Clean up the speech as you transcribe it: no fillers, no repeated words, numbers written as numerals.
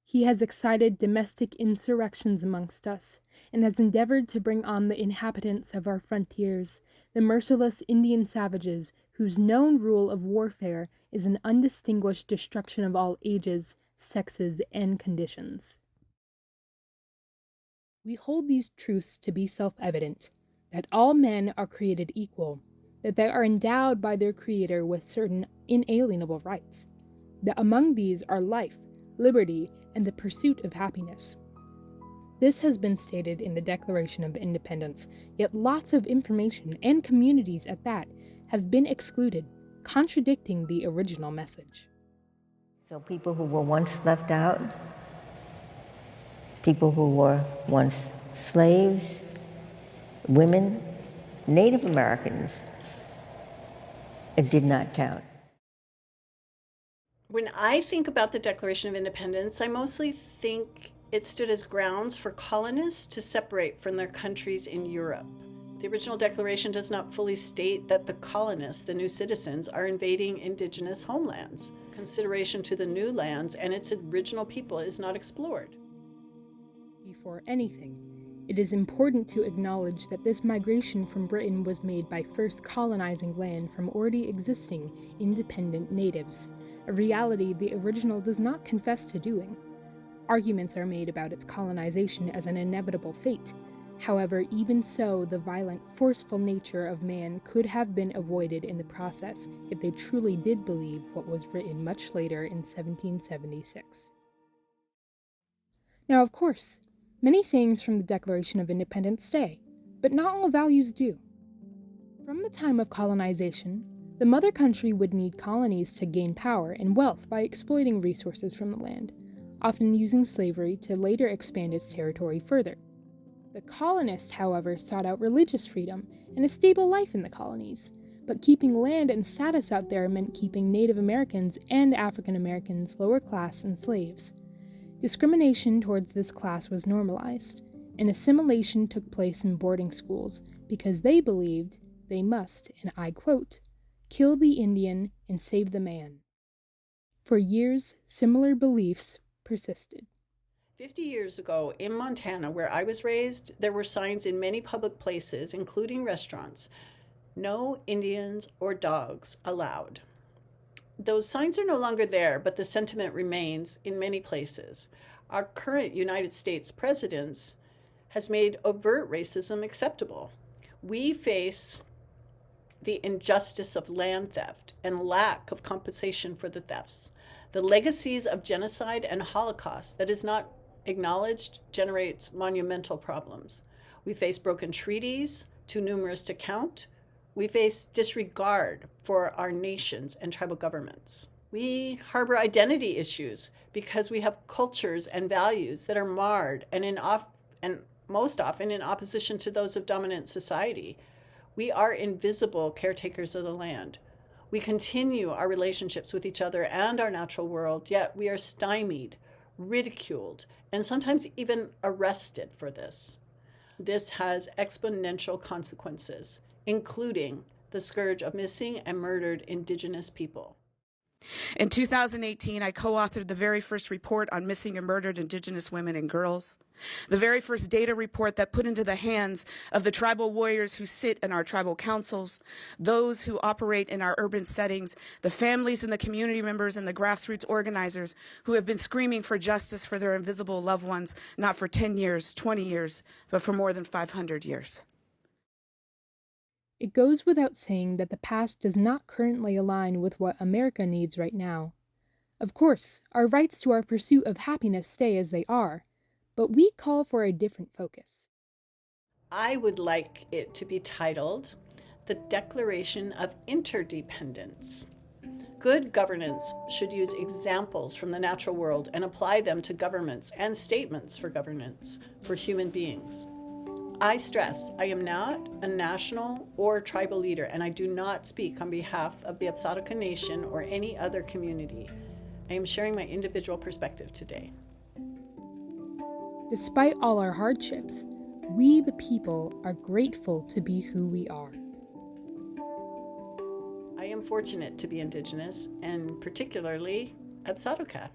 He has excited domestic insurrections amongst us, and has endeavored to bring on the inhabitants of our frontiers, the merciless Indian savages, whose known rule of warfare is an undistinguished destruction of all ages, sexes, and conditions. We hold these truths to be self-evident, that all men are created equal, that they are endowed by their Creator with certain inalienable rights, that among these are life, liberty, and the pursuit of happiness. This has been stated in the Declaration of Independence, yet lots of information, and communities at that, have been excluded, contradicting the original message. So people who were once left out, people who were once slaves, women, Native Americans, it did not count. When I think about the Declaration of Independence, I mostly think it stood as grounds for colonists to separate from their countries in Europe. The original declaration does not fully state that the colonists, the new citizens, are invading indigenous homelands. Consideration to the new lands and its original people is not explored. Before anything, it is important to acknowledge that this migration from Britain was made by first colonizing land from already existing independent natives, a reality the original does not confess to doing. Arguments are made about its colonization as an inevitable fate. However, even so, the violent, forceful nature of man could have been avoided in the process if they truly did believe what was written much later in 1776. Now, of course, many sayings from the Declaration of Independence stay, but not all values do. From the time of colonization, the mother country would need colonies to gain power and wealth by exploiting resources from the land, often using slavery to later expand its territory further. The colonists, however, sought out religious freedom and a stable life in the colonies, but keeping land and status out there meant keeping Native Americans and African Americans lower class and slaves. Discrimination towards this class was normalized, and assimilation took place in boarding schools because they believed they must, and I quote, kill the Indian and save the man. For years, similar beliefs persisted. 50 years ago, in Montana, where I was raised, there were signs in many public places, including restaurants, no Indians or dogs allowed. Those signs are no longer there, but the sentiment remains in many places. Our current United States president has made overt racism acceptable. We face the injustice of land theft and lack of compensation for the thefts. The legacies of genocide and Holocaust that is not acknowledged generates monumental problems. We face broken treaties, too numerous to count. We face disregard for our nations and tribal governments. We harbor identity issues because we have cultures and values that are marred and most often in opposition to those of dominant society. We are invisible caretakers of the land. We continue our relationships with each other and our natural world, yet we are stymied, ridiculed, and sometimes even arrested for this. This has exponential consequences, including the scourge of missing and murdered Indigenous people. In 2018, I co-authored the very first report on missing and murdered Indigenous women and girls, the very first data report that put into the hands of the tribal warriors who sit in our tribal councils, those who operate in our urban settings, the families and the community members and the grassroots organizers who have been screaming for justice for their invisible loved ones, not for 10 years, 20 years, but for more than 500 years. It goes without saying that the past does not currently align with what America needs right now. Of course, our rights to our pursuit of happiness stay as they are, but we call for a different focus. I would like it to be titled The Declaration of Interdependence. Good governance should use examples from the natural world and apply them to governments and statements for governance for human beings. I stress, I am not a national or tribal leader, and I do not speak on behalf of the Absaroka Nation or any other community. I am sharing my individual perspective today. Despite all our hardships, we the people are grateful to be who we are. I am fortunate to be Indigenous, and particularly Absaroka.